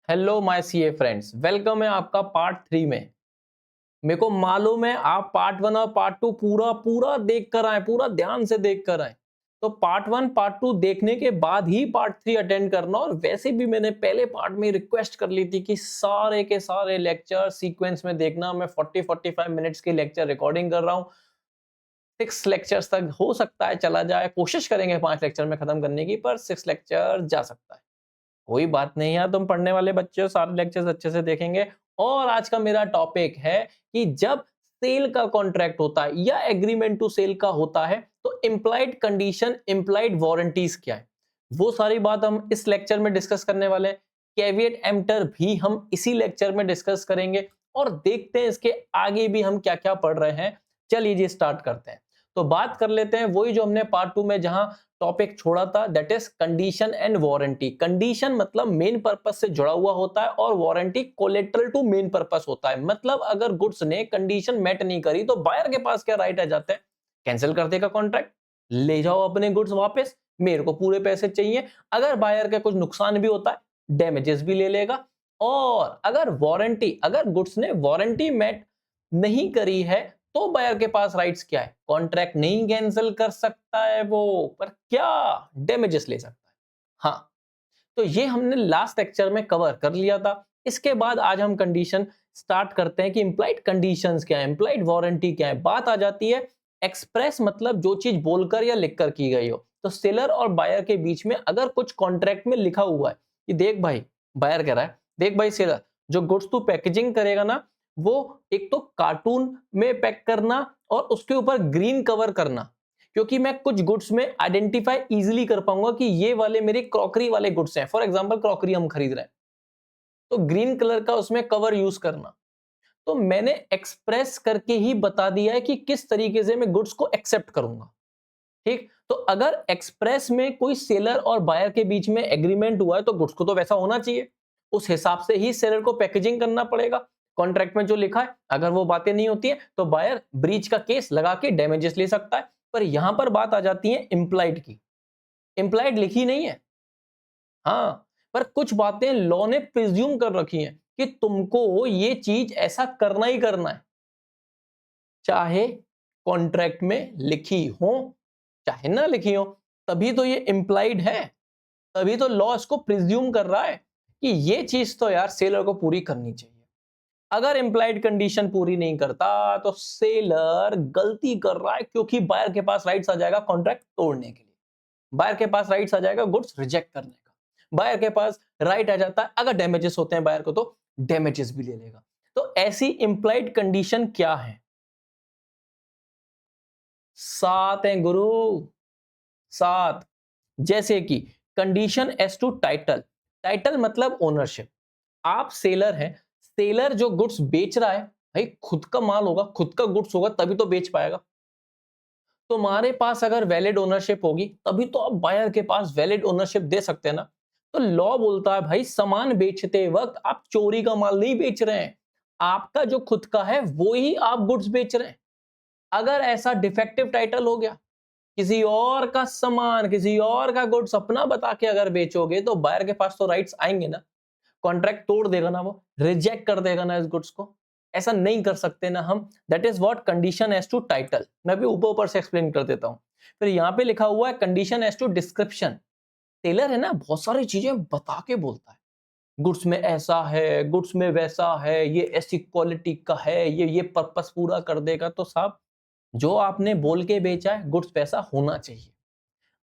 Hello my CA friends, welcome है आपका part 3 में। मेरे को मालूम है आप पार्ट 1 और पार्ट 2 पूरा पूरा देख कर आए, पूरा ध्यान से देख कर आए। तो पार्ट 1 पार्ट 2 देखने के बाद ही पार्ट 3 अटेंड करना। और वैसे भी मैंने पहले पार्ट में रिक्वेस्ट कर ली थी कि सारे के सारे लेक्चर सीक्वेंस में देखना। मैं 40-45 मिनट्स की लेक्चर रिकॉर्डिंग कर रहा हूँ। 6 लेक्चर्स तक हो सकता है चला जाए, कोशिश करेंगे 5 लेक्चर में खत्म करने की, पर 6 लेक्चर जा सकता है। कोई बात नहीं यार, तुम पढ़ने वाले बच्चे हो, सारे लेक्चर्स अच्छे से देखेंगे। और आज का मेरा टॉपिक है कि जब सेल का कॉन्ट्रैक्ट होता है या एग्रीमेंट टू सेल का होता है तो इम्प्लाइड कंडीशन, इम्प्लाइड वारंटीज क्या है, वो सारी बात हम इस लेक्चर में डिस्कस करने वाले हैं। कैविएट एम्प्टर भी हम इसी लेक्चर में डिस्कस करेंगे और देखते हैं इसके आगे भी हम क्या क्या पढ़ रहे हैं। चलिए जी स्टार्ट करते हैं। तो बात कर लेते हैं वही जो हमने पार्ट 2 में जहां टॉपिक छोड़ा था, that is condition and warranty. Condition मतलब मेन पर्पस से जुड़ा हुआ होता है और warranty collateral to main purpose होता है। मतलब अगर गुड्स ने कंडीशन मेट नहीं करी तो बायर के पास क्या राइट आ जाता है, कैंसिल कर देगा कॉन्ट्रैक्ट, ले जाओ अपने गुड्स वापस, मेरे को पूरे पैसे चाहिए। अगर बायर का कुछ नुकसान भी होता है डैमेजेस भी ले लेगा। और अगर वारंटी, अगर गुड्स ने वारंटी मेट नहीं करी है तो बायर के पास राइट्स क्या है, कॉन्ट्रैक्ट नहीं कैंसिल कर सकता है वो, पर क्या डैमेजेस ले सकता है। हाँ, तो ये हमने लास्ट लेक्चर में कवर कर लिया था। इसके बाद आज हम कंडीशन स्टार्ट करते हैं कि इंप्लाइड कंडीशंस क्या है, इंप्लाइड वारंटी क्या है। बात आ जाती है एक्सप्रेस, मतलब जो चीज बोलकर या लिखकर की गई हो। तो सेलर और बायर के बीच में अगर कुछ कॉन्ट्रैक्ट में लिखा हुआ है कि देख भाई, बायर कह रहा है देख भाई सेलर, जो गुड्स तू पैकेजिंग करेगा ना, वो एक तो कार्टून में पैक करना और उसके ऊपर ग्रीन कवर करना, क्योंकि मैं कुछ गुड्स में आइडेंटिफाई इजीली कर पाऊंगा कि ये वाले मेरे क्रॉकरी वाले गुड्स हैं। फॉर एग्जांपल क्रॉकरी हम खरीद रहे हैं तो ग्रीन कलर का उसमें कवर यूज करना। तो मैंने एक्सप्रेस करके ही बता दिया है कि किस तरीके से मैं गुड्स को एक्सेप्ट करूंगा। ठीक, तो अगर एक्सप्रेस में कोई सेलर और बायर के बीच में एग्रीमेंट हुआ है तो गुड्स को तो वैसा होना चाहिए, उस हिसाब से ही सेलर को पैकेजिंग करना पड़ेगा। कॉन्ट्रैक्ट में जो लिखा है अगर वो बातें नहीं होती है तो बायर ब्रीच का केस लगा के डैमेजेस ले सकता है। पर यहां पर बात आ जाती है इंप्लाइड की। इंप्लाइड लिखी नहीं है, हाँ, पर कुछ बातें लॉ ने प्रिज्यूम कर रखी हैं कि तुमको ये चीज ऐसा करना ही करना है, चाहे कॉन्ट्रैक्ट में लिखी हो चाहे ना लिखी हो। तभी तो ये इंप्लाइड है, तभी तो लॉ इसको प्रिज्यूम कर रहा है कि ये चीज तो यार सेलर को पूरी करनी चाहिए। अगर इंप्लाइड कंडीशन पूरी नहीं करता तो सेलर गलती कर रहा है, क्योंकि बायर के पास राइट्स आ जाएगा कॉन्ट्रैक्ट तोड़ने के लिए, बायर के पास राइट्स आ जाएगा गुड्स रिजेक्ट करने का, बायर के पास राइट आ जाता है अगर डैमेजेस होते हैं बायर को तो डैमेजेस भी ले लेगा। तो ऐसी इंप्लाइड कंडीशन क्या है, 7 है गुरु, 7। जैसे कि condition as to title, title मतलब ओनरशिप। आप सेलर हैं, सेलर जो गुड्स बेच रहा है, भाई खुद का माल होगा, खुद का गुड्स होगा तभी तो बेच पाएगा। तुम्हारे पास अगर वैलिड ओनरशिप होगी तभी तो आप बायर के पास वैलिड ओनरशिप दे सकते हैं ना। तो लॉ बोलता है भाई सामान बेचते वक्त आप चोरी का माल नहीं बेच रहे हैं, आपका जो खुद का है वो ही आप गुड्स बेच रहे हैं। अगर ऐसा डिफेक्टिव टाइटल हो गया, किसी और का सामान, किसी और का गुड्स अपना बता के अगर बेचोगे तो बायर के पास तो राइट्स आएंगे ना, कॉन्ट्रैक्ट तोड़ देगा ना, वो रिजेक्ट कर देगा ना इस गुड्स को। ऐसा नहीं कर सकते ना हम। That is what condition as to title. मैं भी ऊपर ऊपर से एक्सप्लेन कर देता हूं। फिर यहां पे लिखा हुआ है कंडीशन एज टू डिस्क्रिप्शन। टेलर है ना, बहुत सारी चीजें बता के बोलता है, गुड्स में ऐसा है, गुड्स में वैसा है, ये ऐसी क्वालिटी का है, ये पर्पस पूरा कर देगा। तो साहब, जो आपने बोल के बेचा है गुड्स वैसा होना चाहिए।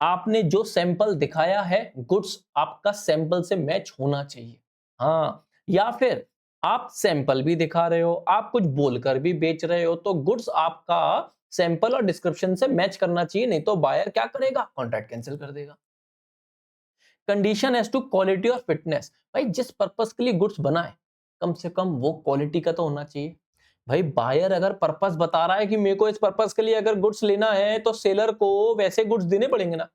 आपने जो सैंपल दिखाया है गुड्स आपका सैंपल से मैच होना चाहिए। हाँ, या फिर आप सैंपल भी दिखा रहे हो, आप कुछ बोलकर भी बेच रहे हो, तो गुड्स आपका सैंपल और डिस्क्रिप्शन से मैच करना चाहिए, नहीं तो बायर क्या करेगा, कॉन्ट्रैक्ट कैंसिल कर देगा। कंडीशन एज टू क्वालिटी और फिटनेस, भाई जिस पर्पस के लिए गुड्स बना है कम से कम वो क्वालिटी का तो होना चाहिए। भाई बायर अगर पर्पस बता रहा है कि मेरे को इस पर्पस के लिए अगर गुड्स लेना है तो सेलर को वैसे गुड्स देने पड़ेंगे ना।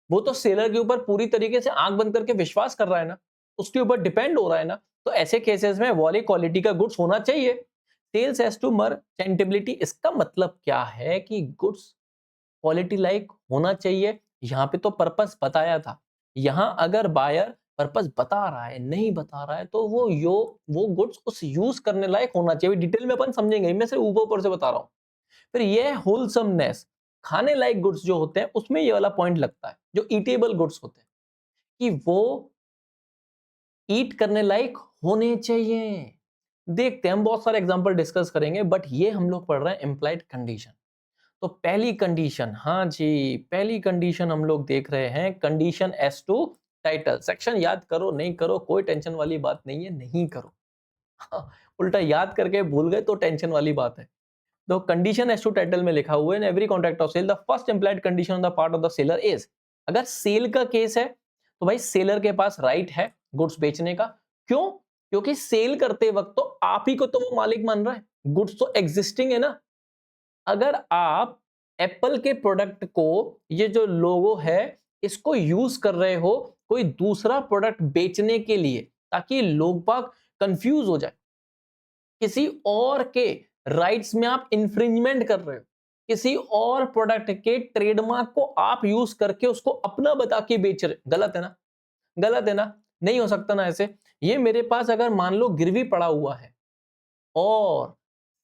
वो तो सेलर के ऊपर पूरी तरीके से आंख बंद करके विश्वास कर रहा है ना, उसके ऊपर डिपेंड हो रहा है ना। तो ऐसे केसेस में वाली क्वालिटी का गुड्स होना चाहिए। सेल्स एज टू मर्चेंटेबिलिटी, इसका मतलब क्या है कि गुड्स क्वालिटी लाइक होना चाहिए। यहां पे तो पर्पस बताया था। यहां अगर बायर पर्पस बता रहा है नहीं बता रहा है, तो वो गुड्स उस यूज करने लायक होना चाहिए। डिटेल में अपन समझेंगे, मैं सिर्फ ऊपर ऊपर से बता रहा हूँ। फिर ये होलसमनेस, खाने लायक गुड्स जो होते हैं उसमें ये वाला पॉइंट लगता है, जो ईटेबल गुड्स होते हैं कि वो ईट करने लायक होने चाहिए। देखते हैं, हम बहुत सारे एग्जांपल डिस्कस करेंगे, बट ये हम लोग पढ़ रहे हैं इम्प्लाइड कंडीशन। तो पहली कंडीशन, हाँ जी, पहली कंडीशन हम लोग देख रहे हैं, condition as to title. Section याद करो नहीं करो कोई टेंशन वाली बात नहीं है, नहीं करो। हाँ, उल्टा याद करके भूल गए तो टेंशन वाली बात है। तो कंडीशन एस टू टाइटल में लिखा हुआ है, in every contract of sale the first implied condition on the part of the seller is. अगर सेल का केस है तो भाई सेलर के पास राइट है गुड्स बेचने का। क्यों? क्योंकि सेल करते वक्त तो आप ही को तो वो मालिक मान रहा है, गुड्स तो एग्जिस्टिंग है ना। अगर आप एप्पल के प्रोडक्ट को, ये जो लोगो है, इसको यूज कर रहे हो कोई दूसरा प्रोडक्ट बेचने के लिए, ताकि लोग बाग कंफ्यूज हो जाए, किसी और के राइट्स में आप इंफ्रिंजमेंट कर रहे हो, किसी और प्रोडक्ट के ट्रेडमार्क को आप यूज करके उसको अपना बता के बेच रहे, गलत है ना? गलत है ना? नहीं हो सकता ना ऐसे। ये मेरे पास अगर मान लो गिरवी पड़ा हुआ है और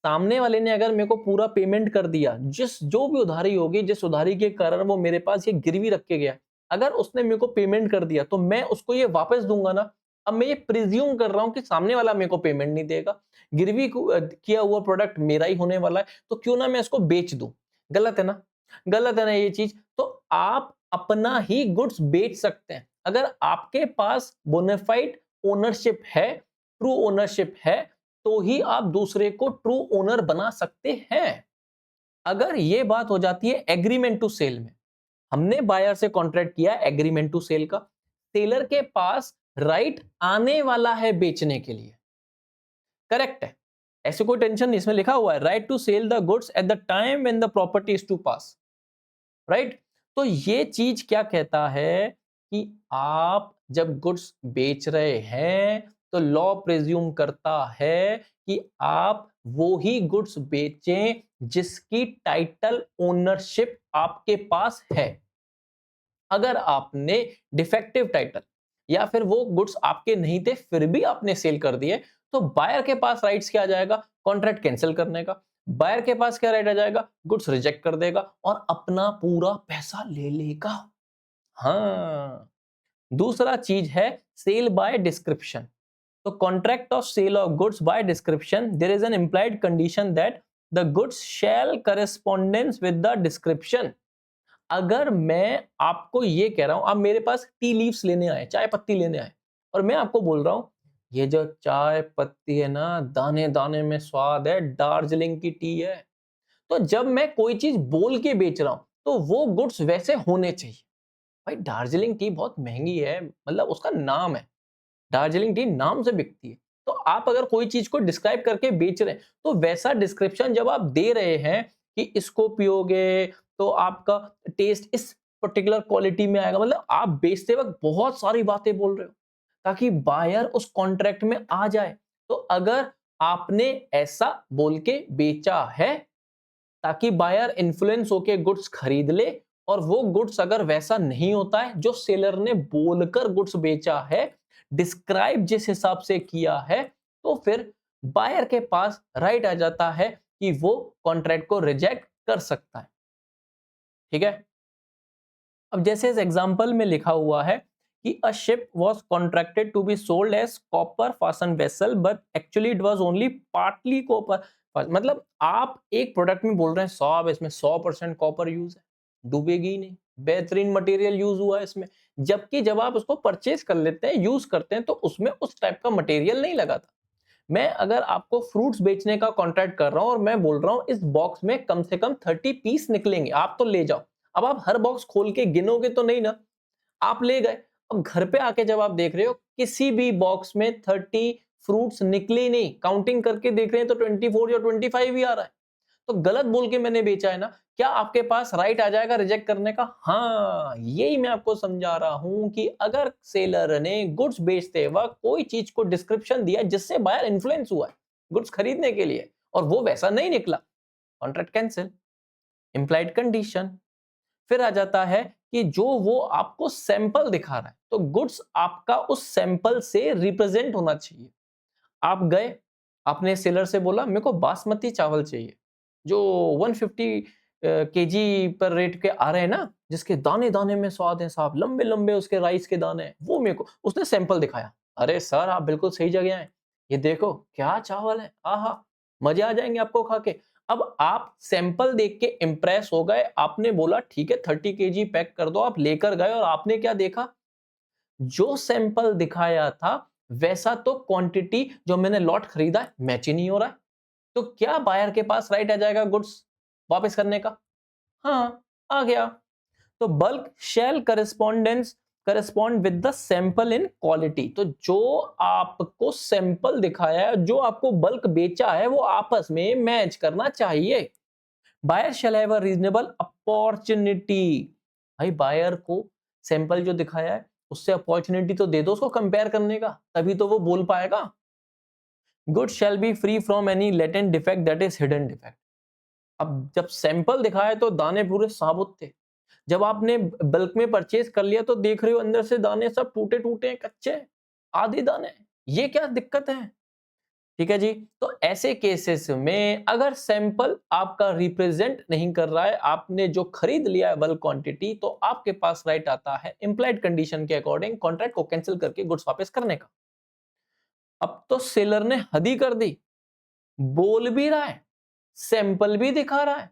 सामने वाले ने अगर मेरे को पूरा पेमेंट कर दिया, जिस जो भी उधारी होगी, जिस उधारी के कारण वो मेरे पास ये गिरवी रख के गया, अगर उसने मेरे को पेमेंट कर दिया तो मैं उसको ये वापस दूंगा ना। अब मैं ये प्रिज्यूम कर रहा हूं कि सामने वाला मेरे को पेमेंट नहीं देगा, गिरवी किया हुआ प्रोडक्ट मेरा ही होने वाला है, तो क्यों ना मैं इसको बेच दूं। गलत है ना? गलत है ना ये चीज? तो आप अपना ही गुड्स बेच सकते हैं अगर आपके पास बोनाफाइड ओनरशिप है, ट्रू ओनरशिप है, तो ही आप दूसरे को ट्रू ओनर बना सकते हैं। अगर ये बात हो जाती है एग्रीमेंट टू सेल में, हमने बायर से कॉन्ट्रैक्ट किया एग्रीमेंट टू सेल का, सेलर के पास राइट आने वाला है बेचने के लिए, करेक्ट है, ऐसे कोई टेंशन नहीं, इसमें लिखा हुआ है right to sell the goods at the time when the property is to pass, right. तो ये चीज क्या कहता है कि आप जब गुड्स बेच रहे हैं तो लॉ प्रिज्यूम करता है कि आप वो ही गुड्स बेचें जिसकी टाइटल ओनरशिप आपके पास है। अगर आपने डिफेक्टिव टाइटल या फिर वो गुड्स आपके नहीं थे फिर भी आपने सेल कर दिए, तो बायर के पास राइट्स क्या आ जाएगा? कॉन्ट्रैक्ट कैंसिल करने का। बायर के पास क्या राइट आ जाएगा? गुड्स रिजेक्ट कर देगा और अपना पूरा पैसा ले लेगा। हाँ, दूसरा चीज है सेल बाय डिस्क्रिप्शन। तो contract of sale of goods by description, there is an implied condition that the goods shall correspondence with the description. अगर मैं आपको ये कह रहा हूं, आप मेरे पास टी लीव्स लेने आए, चाय पत्ती लेने आए, और मैं आपको बोल रहा हूं ये जो चाय पत्ती है ना, दाने दाने में स्वाद है, दार्जिलिंग की टी है। तो जब मैं कोई चीज बोल के बेच रहा हूं तो वो गुड्स वैसे होने चाहिए। भाई दार्जिलिंग टी बहुत महंगी है, मतलब उसका नाम है, दार्जिलिंग टी नाम से बिकती है। तो आप अगर कोई चीज को डिस्क्राइब करके बेच रहे हैं तो वैसा डिस्क्रिप्शन जब आप दे रहे हैं कि इसको पियोगे तो आपका टेस्ट इस पर्टिकुलर क्वालिटी में आएगा, मतलब आप बेचते वक्त बहुत सारी बातें बोल रहे हो ताकि बायर उस कॉन्ट्रैक्ट में आ जाए। तो अगर आपने ऐसा बोल के बेचा है ताकि बायर इन्फ्लुएंस होके गुड्स खरीद ले, और वो गुड्स अगर वैसा नहीं होता है जो सेलर ने बोलकर गुड्स बेचा है, डिस्क्राइब जिस हिसाब से किया है, तो फिर बायर के पास राइट आ जाता है कि वो कॉन्ट्रैक्ट को रिजेक्ट कर सकता है। ठीक है, अब जैसे इस एग्जांपल में लिखा हुआ है कि a ship was contracted to be sold as copper fastened vessel but actually it was only partly copper. मतलब आप एक प्रोडक्ट में बोल रहे हैं साहब इसमें 100% कॉपर यूज है, डूबेगी ही नहीं, बेहतरीन मटेरियल यूज हुआ है इसमें, जबकि जब आप उसको परचेज कर लेते हैं, यूज करते हैं, तो उसमें उस टाइप का मटेरियल नहीं लगा था। मैं अगर आपको फ्रूट्स बेचने का कॉन्ट्रैक्ट कर रहा हूं और मैं बोल रहा हूं इस बॉक्स में कम से कम 30 पीस निकलेंगे, आप तो ले जाओ। अब आप हर बॉक्स खोल के गिनोगे तो नहीं ना, आप ले गए। अब घर पे आके जब आप देख रहे हो किसी भी बॉक्स में 30 फ्रूट्स निकले ही नहीं, काउंटिंग करके देख रहे हैं तो 24 या 25 ही आ रहा है, तो गलत बोल के मैंने बेचा है ना। क्या आपके पास राइट आ जाएगा रिजेक्ट करने का? हाँ, यही मैं आपको समझा रहा हूं कि अगर सेलर ने गुड्स बेचते वक्त कोई चीज को डिस्क्रिप्शन दिया जिससे बायर इन्फ्लुएंस हुआ है गुड्स खरीदने के लिए और वो वैसा नहीं निकला, कॉन्ट्रैक्ट कैंसिल, इंप्लाइड कंडीशन। फिर आ जाता है कि जो वो आपको सैंपल दिखा रहा है, तो गुड्स आपका उस सैंपल से रिप्रेजेंट होना चाहिए। आप गए, आपने सेलर से बोला मेरे को बासमती चावल चाहिए, जो 150 केजी पर रेट के आ रहे हैं ना, जिसके दाने दाने में स्वाद है साहब, लंबे लंबे उसके राइस के दाने हैं, वो मेरे को। उसने सैंपल दिखाया, अरे सर आप बिल्कुल सही जगह हैं, ये देखो क्या चावल है, आहा, मजे आ जाएंगे आपको खा के। अब आप सैंपल देख के इंप्रेस हो गए, आपने बोला ठीक है 30 केजी पैक कर दो, आप लेकर गए और आपने क्या देखा, जो सैंपल दिखाया था वैसा तो क्वांटिटी जो मैंने लॉट खरीदा है मैच ही नहीं हो रहा है। तो क्या बायर के पास राइट आ जाएगा गुड्स वापस करने का? हाँ, आ गया। तो bulk shall correspond with the sample in quality. तो जो आपको सैंपल दिखाया है, जो आपको बल्क बेचा है, वो आपस में मैच करना चाहिए। Buyer shall have a reasonable opportunity. भाई बायर को सैंपल जो दिखाया है उससे अपॉर्चुनिटी तो दे दो उसको कंपेयर करने का, तभी तो वो बोल पाएगा। Good shall be free from any latent defect that is hidden defect. अब जब सैंपल दिखाया तो दाने पूरे साबुत थे, जब आपने बल्क में परचेज कर लिया तो देख रहे हो अंदर से दाने सब टूटे टूटे हैं, कच्चे आधे दाने, ये क्या दिक्कत है? ठीक है जी। तो ऐसे केसेस में अगर सैंपल आपका रिप्रेजेंट नहीं कर रहा है, आपने जो खरीद लिया है बल्क क्वांटिटी, तो आपके पास राइट आता है इंप्लाइड कंडीशन के अकॉर्डिंग कॉन्ट्रैक्ट को कैंसिल करके गुड्स वापस करने का। अब तो सेलर ने हद ही कर दी, बोल भी रहा है, सैंपल भी दिखा रहा है।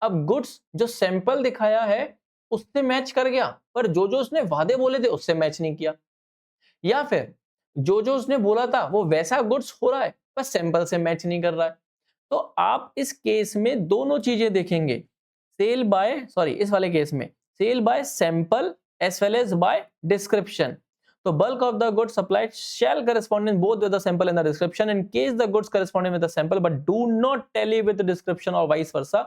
अब गुड्स जो सैंपल दिखाया है उससे मैच कर गया, पर जो जो उसने वादे बोले थे उससे मैच नहीं किया, या फिर जो जो उसने बोला था वो वैसा गुड्स हो रहा है पर सैंपल से मैच नहीं कर रहा है। तो आप इस केस में दोनों चीजें देखेंगे, इस वाले केस में sale by sample as well as by description. तो bulk of the goods supplied shall correspond in both with the sample and the description in case the goods corresponding with the sample but do not tally with the description or vice versa।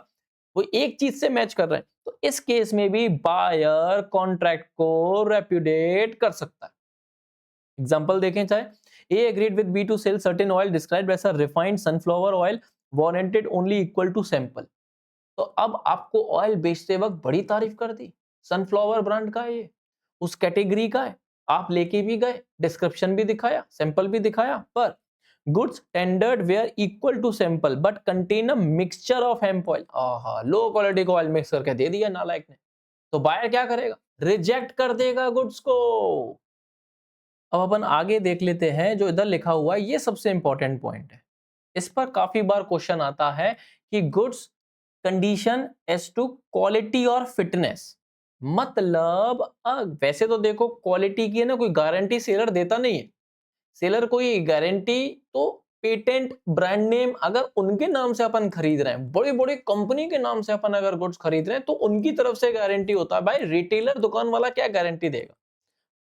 वो एक चीज से match कर रहे हैं, तो इस case में भी बायर कॉन्ट्रैक्ट को रेप्यूडिएट कर सकता है। एग्जांपल देखें, चाहे A agreed with B to sell certain oil described as a refined sunflower oil warranted only equal to sample. तो अब आपको ऑयल बेचते वक्त बड़ी तारीफ कर दी, सनफ्लावर ब्रांड का है ये, उस कैटेगरी का है, आप लेके भी गए, डिस्क्रिप्शन भी दिखाया, सैंपल भी दिखाया, पर goods tendered were equal to sample but contain a mixture of hemp oil. आहा, लो क्वालिटी का ऑयल मिक्स करके दे दिया नालायक ने। तो बायर क्या करेगा? रिजेक्ट कर देगा गुड्स को। अब अपन आगे देख लेते हैं, जो इधर लिखा हुआ है ये सबसे इंपॉर्टेंट पॉइंट है। इस पर काफी बार क्वेश्चन आता है कि goods condition as to quality और फिटनेस। मतलब वैसे तो देखो क्वालिटी की है ना, कोई गारंटी सेलर देता नहीं है। सेलर कोई गारंटी तो पेटेंट ब्रांड नेम अगर उनके नाम से अपन खरीद रहे हैं, बड़ी बड़ी कंपनी के नाम से अपन अगर गुड्स खरीद रहे हैं, तो उनकी तरफ से गारंटी होता है। भाई रिटेलर दुकान वाला क्या गारंटी देगा?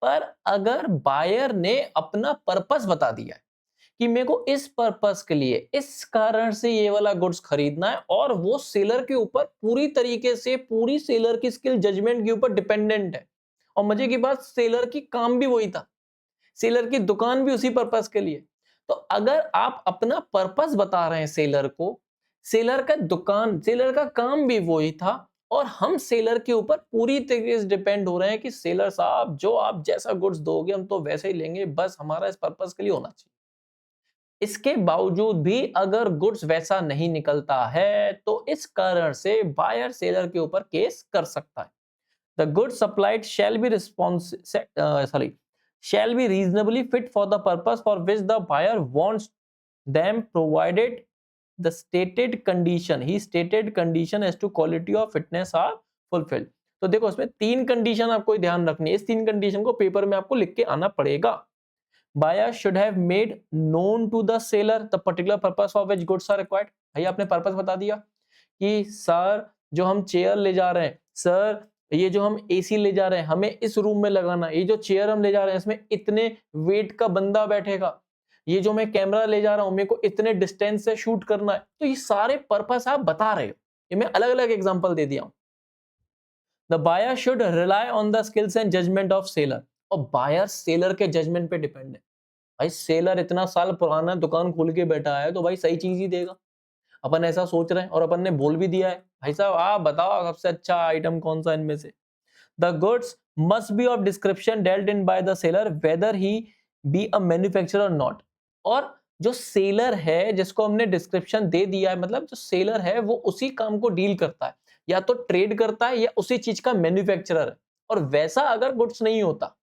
पर अगर बायर ने अपना पर्पस बता दिया है कि मेरे को इस पर्पस के लिए, इस कारण से ये वाला गुड्स खरीदना है, और वो सेलर के ऊपर पूरी तरीके से, पूरी सेलर की स्किल जजमेंट के ऊपर डिपेंडेंट है, और मजे की बात सेलर की काम भी वही था, सेलर की दुकान भी उसी पर्पस के लिए। तो अगर आप अपना पर्पस बता रहे हैं सेलर को, सेलर का काम भी वही था, और हम सेलर के ऊपर पूरी तरीके से डिपेंड हो रहे हैं कि सेलर साहब जो आप जैसा गुड्स दोगे हम तो वैसे ही लेंगे, बस हमारा इस पर्पस के लिए होना चाहिए। इसके बावजूद भी अगर गुड्स वैसा नहीं निकलता है, तो इस कारण से बायर सेलर के ऊपर केस कर सकता है। The goods supplied shall be reasonably fit for the purpose for which the buyer wants them, provided the stated condition as to quality or fitness are fulfilled। तो देखो इसमें 3 कंडीशन आपको ध्यान रखनी है, इस 3 कंडीशन को पेपर में आपको लिख के आना पड़ेगा। Buyer should have made known to the seller the particular purpose for which goods are required। भाई आपने पर्पस बता दिया कि सर जो हम चेयर ले जा रहे हैं, सर ये जो हम एसी ले जा रहे हैं हमें इस रूम में लगाना है, ये जो चेयर हम ले जा रहे हैं इसमें इतने वेट का बंदा बैठेगा, ये जो मैं कैमरा ले जा रहा हूं मेरे को इतने डिस्टेंस से शूट करना है। तो ये सारे पर्पस आप बता रहे हो, ये मैं अलग अलग एग्जांपल दे दिया हूं। The buyer should rely on the skills and judgment of seller. और बायर सेलर के जजमेंट पे डिपेंड है। भाई सेलर इतना साल पुराना दुकान खोल के बैठा है तो भाई सही चीज ही देगा, अपन ऐसा सोच रहे हैं, और अपन ने बोल भी दिया है भाई साहब आप बताओ सबसे अच्छा आइटम कौन सा इनमें से। The goods must be of description dealt in by the seller weather he be a manufacturer और नॉट। और जो सेलर है जिसको हमने डिस्क्रिप्शन दे दिया है, मतलब जो सेलर है वो उसी काम को डील करता है, या तो ट्रेड करता है या उसी चीज का मैन्युफैक्चरर है। और वैसा अगर गुड्स नहीं होता,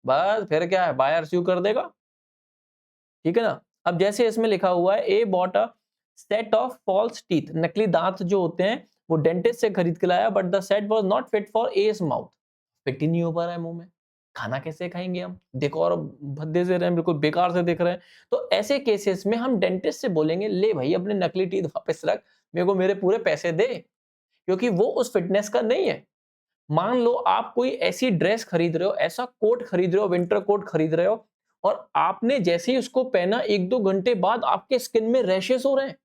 बस फिर क्या है, बायर स्यू कर देगा। ठीक है ना। अब जैसे इसमें लिखा हुआ है, A bought a set of false teeth, नकली दांत जो होते हैं वो डेंटिस्ट से खरीद के लाया, but the set was not fit for his mouth. Fit ही नहीं हो पा रहा है मुंह में, खाना कैसे खाएंगे हम, देखो और भद्दे से रहे हैं, बिल्कुल बेकार से दिख रहे हैं। तो ऐसे केसेस में हम डेंटिस्ट से बोलेंगे, ले भाई अपने नकली टीथ वापस रख, मेरे को मेरे पूरे पैसे दे, क्योंकि वो उस फिटनेस का नहीं है। मान लो आप कोई ऐसी ड्रेस खरीद रहे हो, ऐसा कोट खरीद रहे हो, विंटर कोट खरीद रहे हो, और आपने जैसे ही उसको पहना 1-2 घंटे बाद आपके स्किन में रैशेस हो रहे हैं,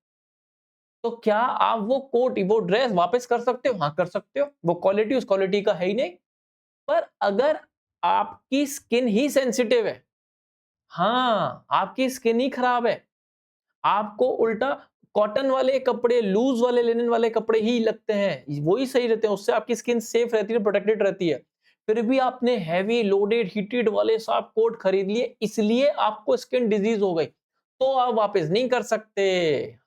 तो क्या आप वो कोट, वो ड्रेस वापस कर सकते हो? हाँ, कर सकते हो। वो क्वालिटी उस क्वालिटी का है ही नहीं। पर अगर आपकी स्किन ही सेंसिटिव है, हाँ, आपकी स्किन ही खराब है, आपको उल्टा कॉटन वाले कपड़े, लूज वाले लिनन वाले कपड़े ही लगते हैं, वही सही रहते हैं, उससे आपकी स्किन सेफ रहती है, प्रोटेक्टेड रहती है। फिर भी आपने हैवी लोडेड हीटेड वाले साफ कोट खरीद लिए, इसलिए आपको स्किन डिजीज हो गई, तो आप वापस नहीं कर सकते।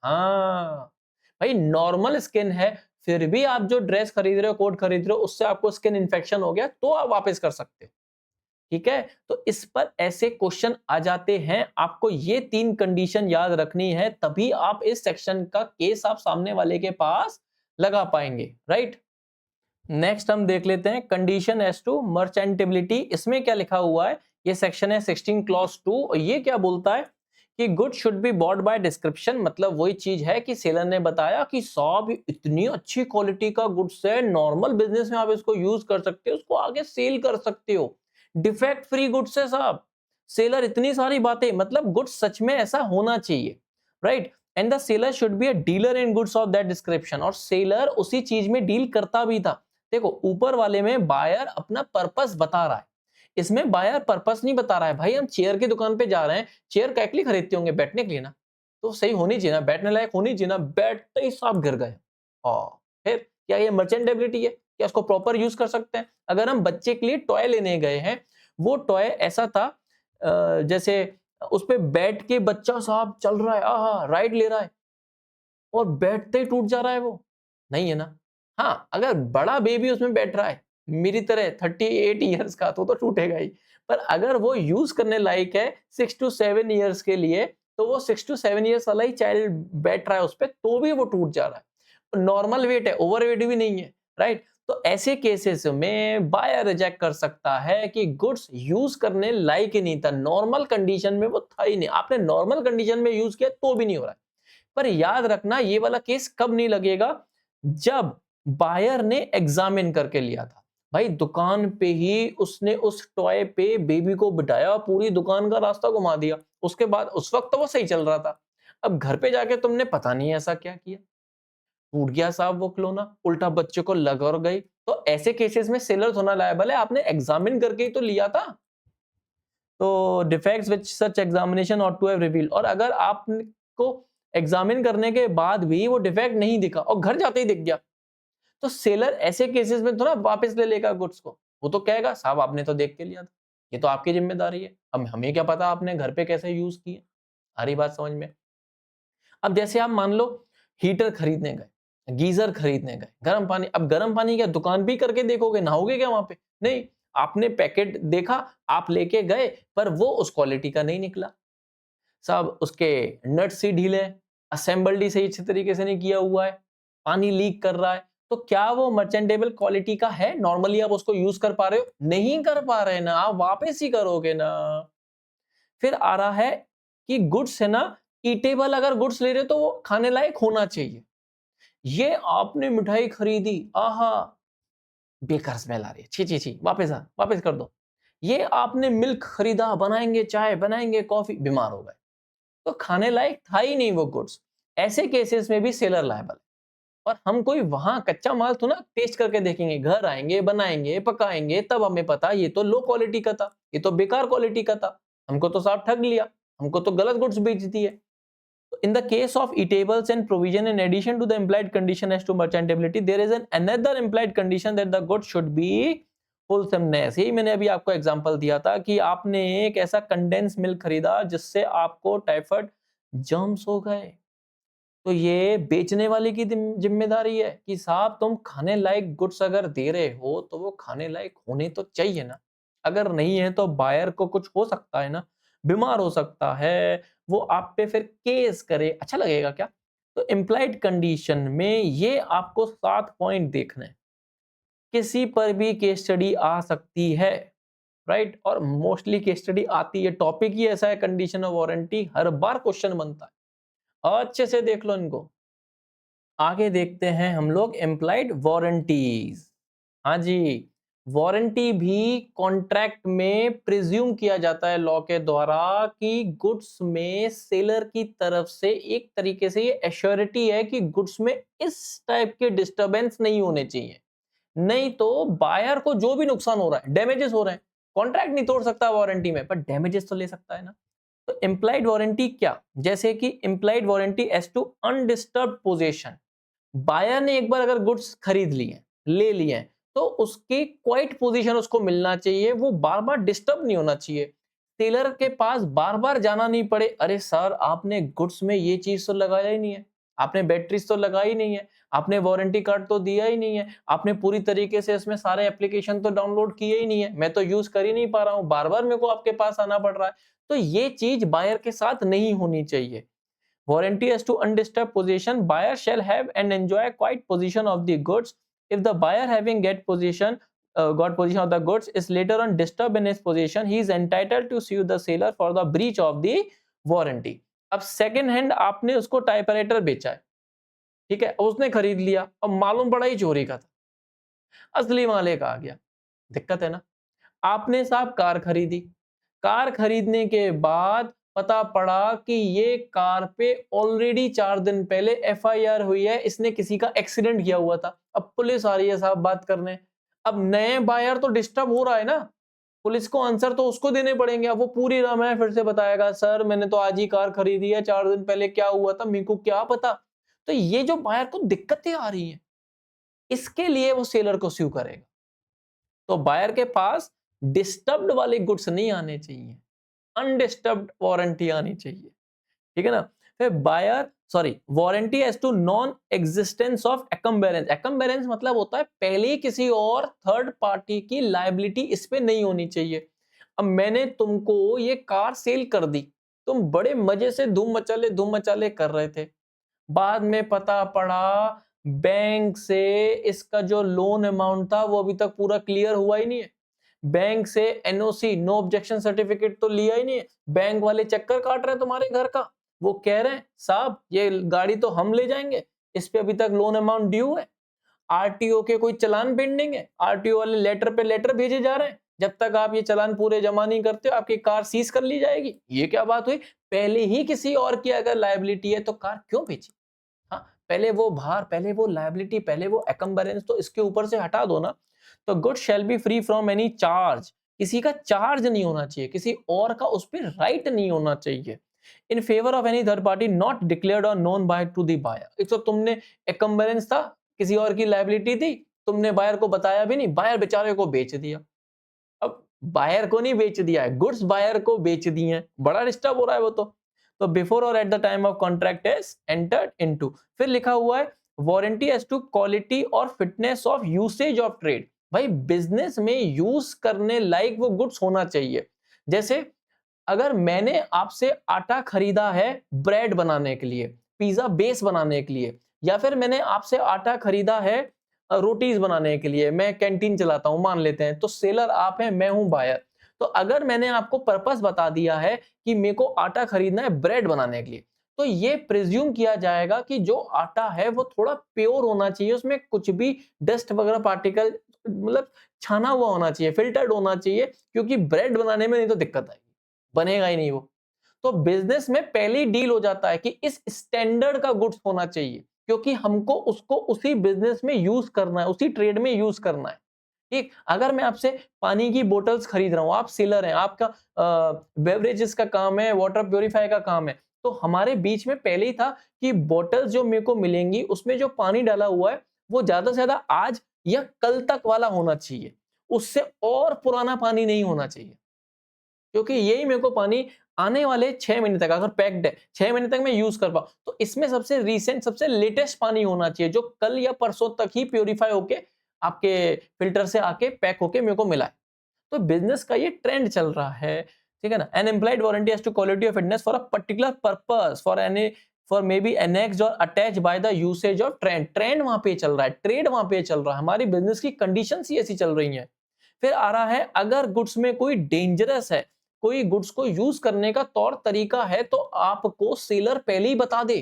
हाँ भाई, नॉर्मल स्किन है, फिर भी आप जो ड्रेस खरीद रहे हो, कोट खरीद रहे हो, उससे आपको स्किन इन्फेक्शन हो गया, तो आप वापस कर सकते हो। ठीक है, तो इस पर ऐसे क्वेश्चन आ जाते हैं। आपको ये 3 कंडीशन याद रखनी है, तभी आप इस सेक्शन का केस आप सामने वाले के पास लगा पाएंगे, राइट। नेक्स्ट हम देख लेते हैं कंडीशन एज टू मर्चेंटेबिलिटी। इसमें क्या लिखा हुआ है, ये सेक्शन है 16 क्लॉज 2, और ये क्या बोलता है कि good should be bought by description. मतलब वही चीज है कि सेलर ने बताया कि साहब इतनी अच्छी क्वालिटी का गुड्स है, नॉर्मल बिजनेस में आप इसको यूज कर सकते हो, उसको आगे सेल कर सकते हो, डिफेक्ट फ्री गुड्स है साहब। सेलर इतनी सारी बातें, मतलब गुड्स सच में ऐसा होना चाहिए, right. And the seller should be a dealer in goods of that description, और सेलर उसी चीज में डील करता भी था। देखो ऊपर वाले में बायर अपना पर्पस बता रहा है, इसमें बायर पर्पस नहीं बता रहा है। भाई हम चेयर की दुकान पे जा रहे हैं, चेयर क्या के लिए खरीदते होंगे, बैठने के लिए ना, तो सही होनी चाहिए ना, बैठने लायक होनी चाहिए ना, बैठते ही साहब गिर गए। और फिर क्या ये मर्चेंटेबिलिटी है, क्या इसको प्रॉपर यूज कर सकते हैं? अगर हम बच्चे के लिए टॉय लेने गए हैं, वो टॉय ऐसा था जैसे उस पे बैठ के बच्चा साहब चल रहा है, आहा राइड ले रहा है, और बैठते ही टूट जा रहा है, वो नहीं है ना। हाँ, अगर बड़ा बेबी उसमें बैठ रहा है मेरी तरह 38 इयर्स का, तो टूटेगा ही। पर अगर वो यूज करने लायक है 6 to 7 इयर्स के लिए, तो वो 6 to 7 इयर्स वाला ही चाइल्ड बैठ रहा है उस पर, तो भी वो टूट जा रहा है। नॉर्मल वेट है, ओवर वेट भी नहीं है, राइट। तो ऐसे केसेस में बायर रिजेक्ट कर सकता है कि गुड्स यूज करने लायक ही नहीं था, नॉर्मल कंडीशन में वो था ही नहीं, आपने नॉर्मल कंडीशन में यूज किया तो भी नहीं हो रहा है। पर याद रखना ये वाला केस कब नहीं लगेगा, जब बायर ने एग्जामिन करके लिया था। भाई दुकान पे ही उसने उस टॉय पे बेबी को बिठाया, पूरी दुकान का रास्ता घुमा दिया, उसके बाद उस वक्त तो वो सही चल रहा था। अब घर पे जाके तुमने पता नहीं ऐसा क्या किया, टूट गया साहब वो खिलौना, उल्टा बच्चे को लग और गई। तो ऐसे केसेस में सेलर होना लायबल है, आपने एग्जामिन करके ही तो लिया था। तो defects which such examination ought to have revealed, और अगर आपको एग्जामिन करने के बाद भी वो डिफेक्ट नहीं दिखा और घर जाते ही दिख गया, तो सेलर ऐसे केसेस में थोड़ा वापस ले लेगा गुड्स को। वो तो कहेगा साहब आपने तो देख के लिया था, ये तो आपकी जिम्मेदारी है, अब हमें क्या पता आपने घर पे कैसे यूज किए। आ रही बात समझ में? अब जैसे आप मान लो हीटर खरीदने गए, गीजर खरीदने गए, गर्म पानी, अब गर्म पानी क्या दुकान भी करके देखोगे, नहाओगे क्या वहां पे? नहीं, आपने पैकेट देखा, आप लेके गए, पर वो उस क्वालिटी का नहीं निकला साहब, उसके नट्स ही ढीले हैं, असेंबल्ड ही सही अच्छे तरीके से नहीं किया हुआ है, पानी लीक कर रहा है, तो क्या वो मर्चेंटेबल क्वालिटी का है? नॉर्मली आप उसको यूज कर पा रहे हो? नहीं कर पा रहे ना, आप वापस ही करोगे ना। फिर आ रहा है कि गुड्स है ना, ईटेबल अगर गुड्स ले रहे हो तो वो खाने लायक होना चाहिए। ये आपने मिठाई खरीदी, आहा बेकार स्मेल आ रही है, छी छी छी, वापस कर दो। ये आपने मिल्क खरीदा, बनाएंगे चाय, बनाएंगे कॉफी, बीमार हो गए, तो खाने लायक था ही नहीं वो गुड्स। ऐसे केसेस में भी सेलर लायबल है। और हम कोई वहां कच्चा माल तो ना टेस्ट करके देखेंगे, घर आएंगे, बनाएंगे, पकाएंगे, तब हमें पता ये तो लो क्वालिटी का था, ये तो बेकार क्वालिटी का था, हमको तो साहब ठग लिया, हमको तो गलत गुड्स बेच दी है। In the case of eatables and provision, in addition to the implied condition as to merchantability, there is another implied condition that the goods should be wholesomeness, यही मैंने अभी आपको एग्जांपल दिया था कि आपने एक ऐसा कंडेंस मिल्क खरीदा जिससे आपको टाइफाइड जर्म्स हो गए, तो ये बेचने वाले की जिम्मेदारी है कि साहब तुम खाने लायक गुड्स अगर दे रहे हो तो वो खाने लायक होने तो चाहिए ना। अगर नहीं है तो बायर को कुछ हो सकता है ना, बीमार हो सकता है, वो आप पे फिर केस करे, अच्छा लगेगा क्या? तो इम्प्लाइड कंडीशन में ये आपको 7 पॉइंट देखने हैं। किसी पर भी केस स्टडी आ सकती है, राइट? और मोस्टली केस स्टडी आती है, टॉपिक ही ऐसा है condition of warranty, her bar question बनता है। अच्छे से देख लो इनको। आगे देखते हैं हम लोग एम्प्लॉयड वारंटीज। हाँ जी, वारंटी भी कॉन्ट्रैक्ट में प्रिज्यूम किया जाता है लॉ के द्वारा कि गुड्स में सेलर की तरफ से एक तरीके से ये एश्योरिटी है कि गुड्स में इस टाइप के डिस्टरबेंस नहीं होने चाहिए, नहीं तो बायर को जो भी नुकसान हो रहा है, डैमेजेस हो रहे हैं, कॉन्ट्रैक्ट नहीं तोड़ सकता वारंटी में, पर डैमेजेस तो ले सकता है ना। तो इम्प्लाइड वारंटी क्या, जैसे कि implied warranty as to undisturbed position. Buyer ने एक बार अगर गुड्स खरीद लिए, ले लिए हैं, तो उसकी क्वाइट पोजीशन उसको मिलना चाहिए, वो बार बार डिस्टर्ब नहीं होना चाहिए। सेलर के पास बार बार जाना नहीं पड़े, अरे सर आपने गुड्स में ये चीज तो लगाया ही नहीं है, आपने बैटरीज तो लगाई नहीं है, आपने वारंटी कार्ड तो दिया ही नहीं है, आपने पूरी तरीके से इसमें सारे एप्लीकेशन तो डाउनलोड किए ही नहीं है, मैं तो यूज कर ही नहीं पा रहा हूं, बार बार मेरे को आपके पास आना पड़ रहा है। तो ये चीज बायर के साथ नहीं होनी चाहिए। Warranty as to undisturbed possession, buyer shall have and enjoy quiet possession of the goods. If the buyer having got possession of the goods is later on disturbed in his possession, he is entitled to sue the seller for the breach of the warranty. अब second hand आपने उसको typewriter बेचा है, ठीक है, उसने खरीद लिया, अब मालूम पड़ा ही चोरी का था, असली माल एक आ गया, दिक्कत है ना। आपने साहब कार खरीदी, कार खरीदने के बाद पता पड़ा कि ये कार पे ऑलरेडी 4 दिन पहले एफआईआर हुई है, इसने किसी का एक्सीडेंट किया हुआ था। अब पुलिस आ रही है साहब बात करने, अब नए बायर तो डिस्टर्ब हो रहा है ना, पुलिस को आंसर तो उसको देने पड़ेंगे। अब वो पूरी रामायण फिर से बताएगा, सर मैंने तो आज ही कार खरीदी है, 4 दिन पहले क्या हुआ था मेरे को क्या पता। तो ये जो बायर को दिक्कतें आ रही हैं, इसके लिए वो सेलर को स्यू करेगा। तो बायर के पास डिस्टर्ब्ड वाले गुड्स नहीं आने चाहिए, अनडिस्टर्ब्ड वारंटी आनी चाहिए, ठीक है ना। फिर buyer warranty as to non existence of encumbrance. Encumbrance मतलब होता है पहले ही किसी और थर्ड पार्टी की लायबिलिटी इस पे नहीं होनी चाहिए। अब मैंने तुमको ये कार सेल कर दी, तुम बड़े मजे से धूम मचाले कर रहे थे, बाद में पता पड़ा बैंक से इसका जो लोन अमाउंट था वो अभी तक पूरा क्लियर हुआ ही नहीं है, बैंक से एनओसी नो ऑब्जेक्शन सर्टिफिकेट तो लिया ही नहीं है, बैंक वाले चक्कर काट रहे हैं तुम्हारे घर का, वो कह रहे हैं साहब ये गाड़ी तो हम ले जाएंगे, इस पे अभी तक लोन अमाउंट ड्यू है, आरटीओ के कोई चालान पेंडिंग है, आरटीओ वाले लेटर पे लेटर भेजे जा रहे हैं, जब तक आप ये चालान पूरे जमा नहीं करते हो आपकी कार सीज कर ली जाएगी। ये क्या बात हुई, पहले ही किसी और की अगर लायबिलिटी है तो कार क्यों बेची? हाँ, पहले वो भार, पहले वो लायबिलिटी, पहले वो एक्म्बरेंस तो इसके ऊपर से हटा दो ना। तो good shall be free from any charge, किसी का चार्ज नहीं होना चाहिए, किसी और का उस पर राइट नहीं होना चाहिए। In favour of any third party not declared और known by to the buyer. एक तो तुमने एक्म्बरेंस था, किसी और की लायबिलिटी थी, तुमने बायर को बताया भी नहीं, बायर बेचारे को बेच दिया। अब बायर को नहीं बेच दिया है, गुड्स बायर को बेच दी हैं, बड़ा डिस्टर्ब हो रहा है वो तो बिफोर और eight the time of contract is entered into. फिर लिखा हुआ है वारंटी एज टू क्वालिटी और fitness of usage of trade. भाई बिजनेस में यूज करने लायक वो गुड्स होना चाहिए। जैसे अगर मैंने आपसे आटा खरीदा है ब्रेड बनाने के लिए, पिज्जा बेस बनाने के लिए, या फिर मैंने आपसे आटा खरीदा है रोटीज बनाने के लिए, मैं कैंटीन चलाता हूं मान लेते हैं, तो सेलर आप हैं, मैं हूं बायर। तो अगर मैंने आपको पर्पस बता दिया है कि मेरे को आटा खरीदना है ब्रेड बनाने के लिए, तो ये प्रिज्यूम किया जाएगा कि जो आटा है वो थोड़ा प्योर होना चाहिए, उसमें कुछ भी डस्ट वगैरह पार्टिकल मतलब छाना हुआ होना चाहिए, फिल्टर्ड होना चाहिए, क्योंकि ब्रेड बनाने में नहीं तो दिक्कत आएगी, बनेगा ही नहीं वो। तो बिजनेस में पहले ही डील हो जाता है कि इस स्टैंडर्ड का गुड्स होना चाहिए, क्योंकि हमको उसको उसी बिजनेस में यूज करना है, उसी ट्रेड में यूज करना है। ठीक, अगर मैं आपसे पानी की बोतल्स खरीद रहा हूं, आप सेलर हैं, आपका बेवरेजेस का काम है, वाटर प्योरीफायर का काम है, तो हमारे बीच में पहले ही था कि बोतल्स जो मेरे को मिलेंगी उसमें जो पानी डाला हुआ है वो ज्यादा से ज्यादा आज या कल तक वाला होना चाहिए, उससे और पुराना पानी नहीं होना चाहिए, क्योंकि यही मेरे को पानी आने वाले 6 महीने तक अगर पैक्ड है, 6 महीने तक मैं यूज कर पाऊं, तो इसमें सबसे रीसेंट सबसे लेटेस्ट पानी होना चाहिए जो कल या परसों तक ही प्योरीफाई होके आपके फिल्टर से आके पैक होके मेरे को मिला है। तो बिजनेस का ये ट्रेंड चल रहा है, ठीक है ना। An implied warranty as to quality of fitness for a particular purpose for any for may be annexed और attach by the usage of trade वहां पे चल रहा है, ट्रेड वहां पे चल रहा है, हमारी बिजनेस की कंडीशंस ही ऐसी चल रही हैं। फिर आ रहा है अगर गुड्स में कोई डेंजरस है, कोई गुड्स को यूज करने का तौर तरीका है तो आपको सेलर पहले ही बता दे।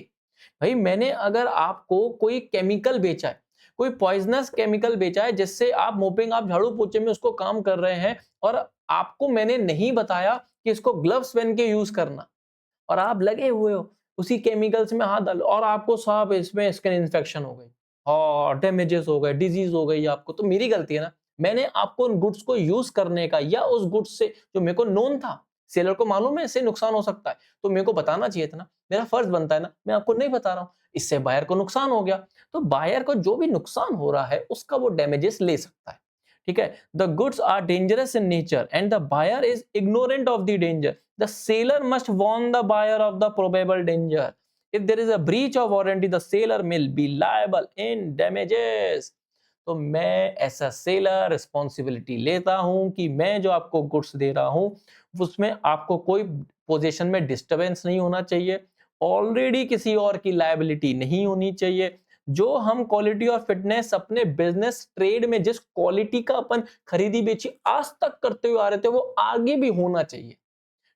भाई मैंने अगर आपको कोई केमिकल बेचा है, कोई पॉइजनस केमिकल बेचा है जिससे आप मोपिंग आप झाड़ू पोछे में उसको काम कर रहे हैं और आपको मैंने नहीं बताया कि इसको ग्लव्स पहन के यूज करना, और आप लगे हुए हो उसी केमिकल्स में हाथ डालो और आपको साहब इसमें स्किन इन्फेक्शन हो गई और डैमेजेस हो गए, डिजीज हो गई आपको, तो मेरी गलती है ना। मैंने आपको उन गुड्स को यूज करने का या उस गुड्स से जो मेरे को नोन था, सेलर को मालूम है इससे नुकसान हो सकता है, तो मेरे को बताना चाहिए था ना, मेरा फर्ज बनता है ना, मैं आपको नहीं बता रहा हूं, इससे बायर को नुकसान हो गया। तो बायर को जो भी नुकसान हो रहा है उसका वो डैमेजेस ले सकता है, ठीक है। The goods are dangerous in nature and the buyer is ignorant of the danger, the seller must warn the buyer of the probable danger. If there is a breach of warranty, the seller will be liable in damages. तो मैं ऐसा seller responsibility लेता हूं कि मैं जो आपको goods दे रहा हूं उसमें आपको कोई पोजीशन में डिस्टरबेंस नहीं होना चाहिए, ऑलरेडी किसी और की लायबिलिटी नहीं होनी चाहिए। जो हम क्वालिटी और फिटनेस अपने बिजनेस ट्रेड में जिस क्वालिटी का अपन खरीदी बेची आज तक करते हुए आ रहे थे वो आगे भी होना चाहिए,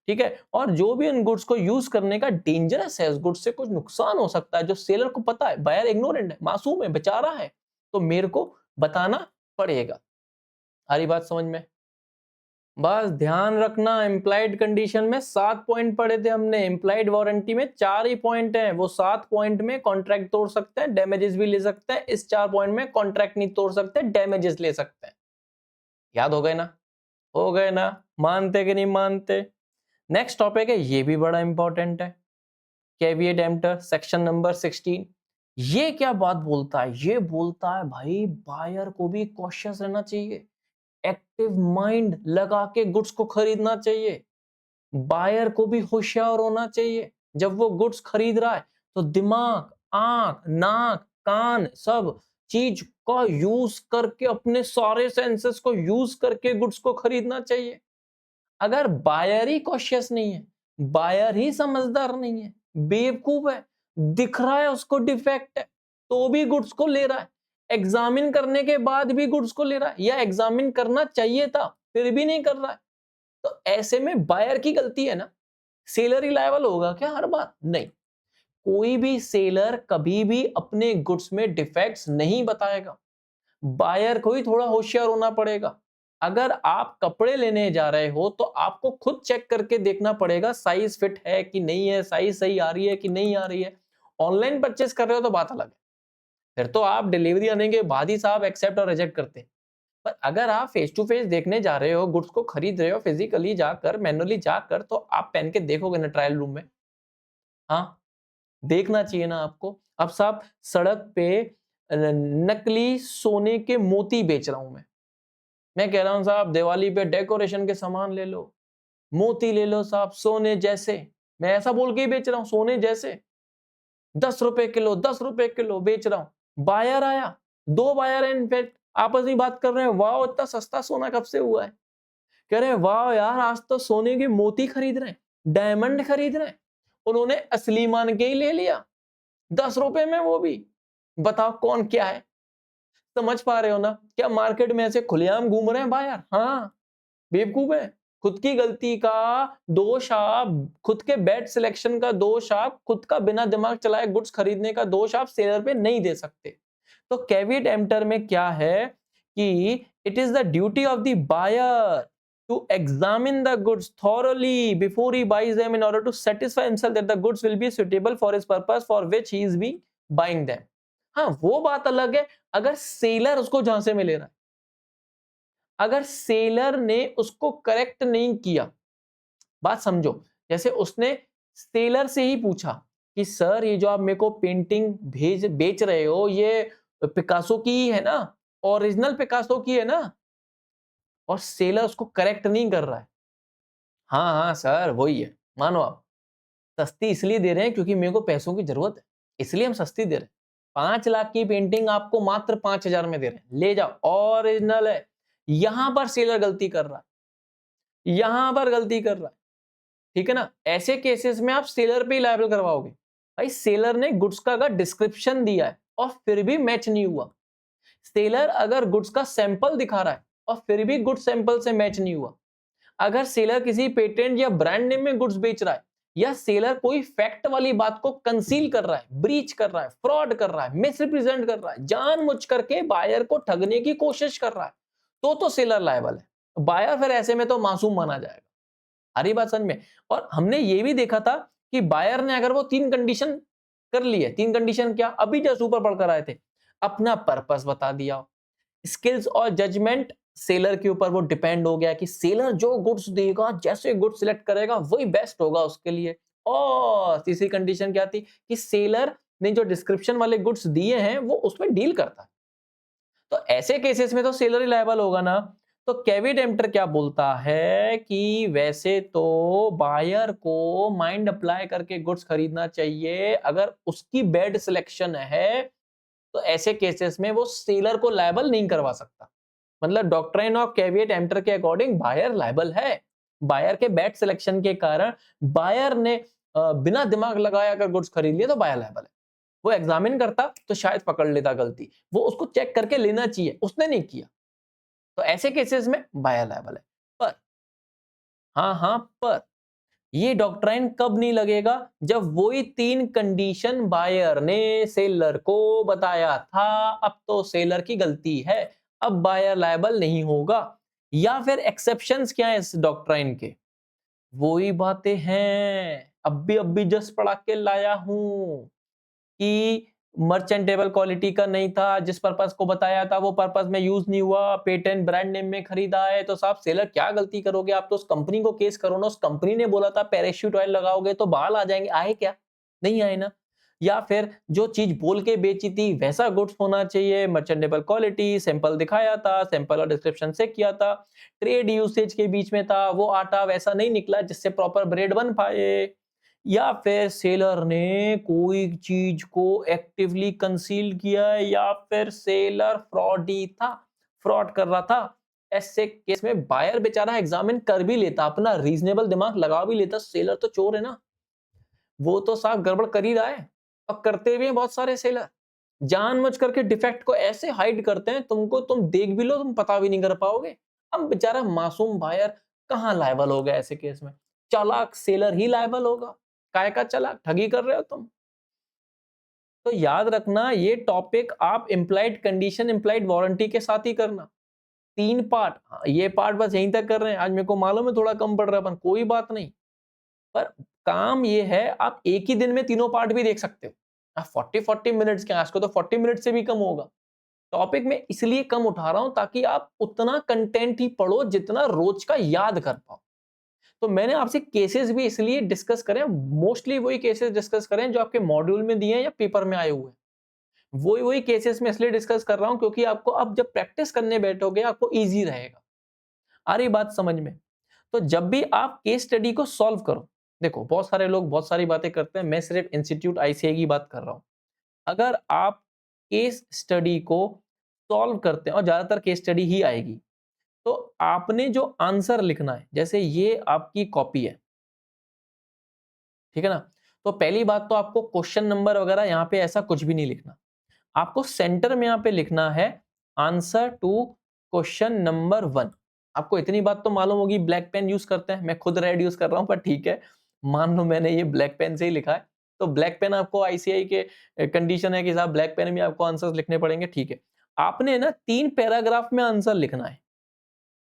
ठीक है। और जो भी इन गुड्स को यूज करने का डेंजरस है, उस गुड्स से कुछ नुकसान हो सकता है जो सेलर को पता है, बायर इग्नोरेंट है, मासूम है, बेचारा है, तो मेरे को बताना पड़ेगा। आ रही बात समझ में? बस ध्यान रखना, इम्प्लाइड कंडीशन में 7 पॉइंट पढ़े थे हमने, इम्प्लाइड वारंटी में 4 ही पॉइंट हैं, वो 7 पॉइंट में कॉन्ट्रैक्ट तोड़ सकते हैं, डैमेजेस भी ले सकते हैं, इस 4 पॉइंट में कॉन्ट्रैक्ट नहीं तोड़ सकते, डैमेजेस ले सकते हैं। याद हो गए ना? हो गए ना? मानते कि नहीं मानते? नेक्स्ट टॉपिक है, ये भी बड़ा इंपॉर्टेंट है, कैविएट एम्प्टर सेक्शन नंबर 16। ये क्या बात बोलता है? ये बोलता है भाई बायर को भी कॉशियस रहना चाहिए, एक्टिव माइंड लगा के गुड्स को खरीदना चाहिए, बायर को भी होशियार होना चाहिए। जब वो गुड्स खरीद रहा है तो दिमाग, आंख, नाक, कान सब चीज का यूज करके, अपने सारे सेंसेस को यूज करके गुड्स को खरीदना चाहिए। अगर बायर ही कॉशियस नहीं है, बायर ही समझदार नहीं है, बेवकूफ है, दिख रहा है उसको डिफेक्ट है तो भी गुड्स को ले रहा है, एग्जामिन करने के बाद भी गुड्स को ले रहा है, या एग्जामिन करना चाहिए था फिर भी नहीं कर रहा है, तो ऐसे में बायर की गलती है ना। सेलर ही लायबल होगा क्या हर बार? नहीं, कोई भी सेलर कभी भी अपने गुड्स में डिफेक्ट्स नहीं बताएगा, बायर को ही थोड़ा होशियार होना पड़ेगा। अगर आप कपड़े लेने जा रहे हो तो आपको खुद चेक करके देखना पड़ेगा साइज फिट है कि नहीं है, साइज सही आ रही है कि नहीं आ रही है। ऑनलाइन परचेस कर रहे हो तो बात अलग है, फिर तो आप डिलीवरी आने के बाद ही साहब एक्सेप्ट और रिजेक्ट करते हैं। पर अगर आप फेस टू फेस देखने जा रहे हो, गुड्स को खरीद रहे हो, फिजिकली जाकर, मैनुअली जाकर, तो आप पहन के देखोगे ना ट्रायल रूम में, हाँ देखना चाहिए ना आपको। अब साहब सड़क पे नकली सोने के मोती बेच रहा हूं मैं कह रहा हूं साहब दिवाली पे डेकोरेशन के सामान ले लो, मोती ले लो साहब सोने जैसे, मैं ऐसा बोल के ही बेच रहा हूं सोने जैसे, 10 रुपए किलो, 10 रुपए किलो बेच रहा हूं। बायर आया, 2 बायर है इनफैक्ट, आपस में बात कर रहे हैं, वाह इतना सस्ता सोना कब से हुआ है? कह रहे हैं वाह यार आज तो सोने के मोती खरीद रहे हैं, डायमंड खरीद रहे हैं। उन्होंने असली मान के ही ले लिया, 10 रुपए में वो भी। बताओ कौन क्या है? समझ पा रहे हो ना? क्या मार्केट में ऐसे खुलेआम घूम रहे हैं बायर? हाँ, बेवकूफ है। खुद की गलती का दोष आप, खुद के बैड सिलेक्शन का दोष आप, खुद का बिना दिमाग चलाए गुड्स खरीदने का दोष आप सेलर पे नहीं दे सकते। तो कैविएट एम्प्टर में क्या है कि it is the duty of the buyer to examine the goods thoroughly before he buys them in order to satisfy himself that the goods will be suitable for his purpose for which he is be buying them. हाँ वो बात अलग है अगर seller उसको झांसे में ले रहा है, अगर सेलर ने उसको करेक्ट नहीं किया। बात समझो, जैसे उसने सेलर से ही पूछा कि सर ये जो आप मेरे को पेंटिंग बेच रहे हो ये पिकासो की ही है ना, ओरिजिनल पिकासो की है ना? और सेलर उसको करेक्ट नहीं कर रहा है। हाँ हाँ सर वही है, मानो आप सस्ती इसलिए दे रहे हैं क्योंकि मेरे को पैसों की जरूरत है, इसलिए हम सस्ती दे रहे हैं। 5 लाख की पेंटिंग आपको मात्र 5,000 में दे रहे हैं, ले जाओ, ओरिजिनल है। यहां पर सेलर गलती कर रहा है, यहां पर गलती कर रहा है, ठीक है ना। ऐसे केसेस में आप सेलर पे ही लायबल करवाओगे। भाई सेलर ने गुड्स का अगर डिस्क्रिप्शन दिया है और फिर भी मैच नहीं हुआ, सेलर अगर गुड्स का सैंपल दिखा रहा है और फिर भी गुड्स सैंपल से मैच नहीं हुआ, अगर सेलर किसी पेटेंट या ब्रांड नेम में गुड्स बेच रहा है, या सेलर कोई फैक्ट वाली बात को कंसील कर रहा है, ब्रीच कर रहा है, फ्रॉड कर रहा है, मिसरिप्रेजेंट कर रहा है, जानबूझ करके बायर को ठगने की कोशिश कर रहा है, तो सेलर लायबल है। बायर फिर ऐसे में तो मासूम माना जाएगा। हरी बात समझ में। और हमने ये भी देखा था कि बायर ने अगर वो 3 कंडीशन कर ली है, 3 कंडीशन क्या, अभी जस्ट ऊपर पढ़कर आए थे, अपना पर्पस बता दिया, स्किल्स और जजमेंट सेलर के ऊपर वो डिपेंड हो गया कि सेलर जो गुड्स देगा, जैसे गुड्स सिलेक्ट करेगा वही बेस्ट होगा उसके लिए। और तीसरी कंडीशन क्या थी कि सेलर ने जो डिस्क्रिप्शन वाले गुड्स दिए हैं वो उसमें डील करता है। तो ऐसे केसेस में तो सेलर ही लायबल होगा ना। तो कैविट एम्प्टर क्या बोलता है कि वैसे तो बायर को माइंड अप्लाई करके गुड्स खरीदना चाहिए, अगर उसकी बैड सिलेक्शन है तो ऐसे केसेस में वो सेलर को लायबल नहीं करवा सकता। मतलब डॉक्ट्राइन ऑफ कैविएट एम्प्टर के अकॉर्डिंग बायर लायबल है। बायर के बैड सिलेक्शन के कारण बायर ने बिना दिमाग लगाए अगर गुड्स खरीद लिए तो बायर लायबल है। वो एग्जामिन करता तो शायद पकड़ लेता गलती, वो उसको चेक करके लेना चाहिए, उसने नहीं किया, तो ऐसे केसेस में बायर लायबल है। पर हाँ पर ये डॉक्ट्राइन कब नहीं लगेगा, जब वही 3 कंडीशन बायर ने सेलर को बताया था, अब तो सेलर की गलती है, अब बायर लायबल नहीं होगा। या फिर एक्सेप्शंस क्या है इस डॉक्ट्राइन के, वही बातें हैं, अब भी जस्ट पढ़ा के लाया हूं कि मर्चेंटेबल क्वालिटी का नहीं था, जिस पर्पस को बताया था वो पर्पस में यूज नहीं हुआ, पेटेंट ब्रांड नेम में खरीदा है, तो साहब सेलर क्या गलती करोगे, आप तो उस कंपनी को केस करो ना, उस कंपनी ने बोला था पैराशूट ऑयल लगाओगे तो बाल आ जाएंगे, आए क्या, नहीं आए ना। या फिर जो चीज बोल के बेची थी वैसा गुड्स होना चाहिए, मर्चेंटेबल क्वालिटी, सैंपल दिखाया था, सैंपल और डिस्क्रिप्शन से किया था, ट्रेड यूसेज के बीच में था, वो आटा वैसा नहीं निकला जिससे प्रॉपर ब्रेड बन पाए। या फिर सेलर ने कोई चीज को एक्टिवली कंसील किया है, या फिर सेलर फ्रॉडी था, फ्रॉड कर रहा था। ऐसे केस में बायर बेचारा एग्जामिन कर भी लेता, अपना रीजनेबल दिमाग लगा भी लेता, सेलर तो चोर है ना, वो तो साफ गड़बड़ कर ही रहा है। और करते भी हैं बहुत सारे सेलर, जानबूझ करके डिफेक्ट को ऐसे हाइड करते हैं, तुमको तुम देख भी लो तुम पता भी नहीं कर पाओगे। अब बेचारा मासूम बायर कहां लायबल हो गया ऐसे केस में, चालाक सेलर ही लायबल होगा। काय का चालाक, ठगी कर रहे हो तुम। तो याद रखना ये टॉपिक आप इम्प्लाइड कंडीशन, इम्प्लाइड वारंटी के साथ ही करना। 3 पार्ट, ये पार्ट बस यहीं तक कर रहे हैं, आज मेरे को मालूम है थोड़ा कम पड़ रहा है, पर कोई बात नहीं। पर काम ये है, आप एक ही दिन में तीनों पार्ट भी देख सकते हो। 40 मिनट्स के, आज को तो 40 मिनट से भी कम होगा। टॉपिक में इसलिए कम उठा रहा हूं ताकि आप उतना कंटेंट ही पढ़ो जितना रोज का याद कर पाओ। तो मैंने आपसे केसेस भी इसलिए डिस्कस करें, मोस्टली वही केसेस डिस्कस करें जो आपके मॉड्यूल में दिए हैं या पेपर में आए हुए हैं। वही केसेस में इसलिए डिस्कस कर रहा हूं क्योंकि आपको अब जब प्रैक्टिस करने बैठोगे आपको इजी रहेगा। आ रही बात समझ में। तो जब भी आप केस स्टडी को सॉल्व करो, देखो बहुत सारे लोग बहुत सारी बातें करते हैं, मैं सिर्फ इंस्टीट्यूट आईसीआई की बात कर रहा हूं। अगर आप केस स्टडी को सॉल्व करते हैं, और ज्यादातर केस स्टडी ही आएगी, तो आपने जो आंसर लिखना है, जैसे ये आपकी कॉपी है, ठीक है ना, तो पहली बात तो आपको क्वेश्चन नंबर वगैरह यहाँ पे ऐसा कुछ भी नहीं लिखना। आपको सेंटर में यहाँ पे लिखना है आंसर टू क्वेश्चन नंबर 1। आपको इतनी बात तो मालूम होगी ब्लैक पेन यूज करते हैं, मैं खुद रेड यूज कर रहा हूं, पर ठीक है, मान लो मैंने ये ब्लैक पेन से ही लिखा है, तो ब्लैक पेन आपको आईसीआई के कंडीशन है कि साहब ब्लैक पेन में आपको आंसर्स लिखने पड़ेंगे, ठीक है। आपने ना 3 पैराग्राफ में आंसर लिखना है,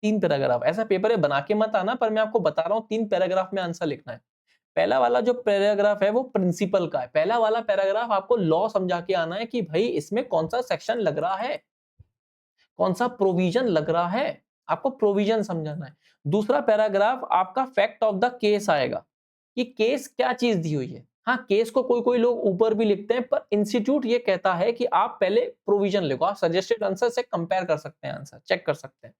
3 पैराग्राफ, ऐसा पेपर है बना के मत आना, पर मैं आपको बता रहा हूँ 3 पैराग्राफ में आंसर लिखना है। पहला वाला जो पैराग्राफ है वो प्रिंसिपल का है, पहला वाला पैराग्राफ आपको लॉ समझा के आना है कि भाई इसमें कौन सा सेक्शन लग रहा है, कौन सा प्रोविजन लग रहा है, आपको प्रोविजन समझाना है। दूसरा पैराग्राफ आपका फैक्ट ऑफ द केस आएगा कि केस क्या चीज दी हुई है। हाँ, केस को कोई कोई लोग ऊपर भी लिखते हैं, पर इंस्टीट्यूट ये कहता है कि आप पहले प्रोविजन लिखो, आप सजेस्टेड आंसर से कंपेयर कर सकते हैं, आंसर चेक कर सकते हैं।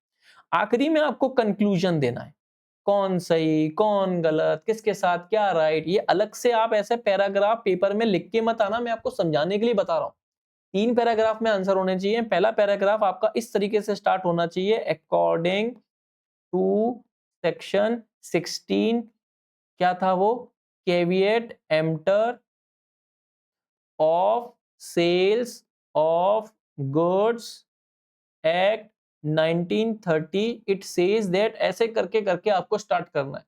आखिरी में आपको कंक्लूजन देना है, कौन सही कौन गलत, किसके साथ क्या राइट। ये अलग से आप ऐसे पैराग्राफ पेपर में लिख के मत आना, मैं आपको समझाने के लिए बता रहा हूं। 3 पैराग्राफ में आंसर होने चाहिए। पहला पैराग्राफ आपका इस तरीके से स्टार्ट होना चाहिए, अकॉर्डिंग टू सेक्शन 16, क्या था वो, caveat emptor of sales of goods act 1930 it says that, ऐसे करके करके आपको स्टार्ट करना है।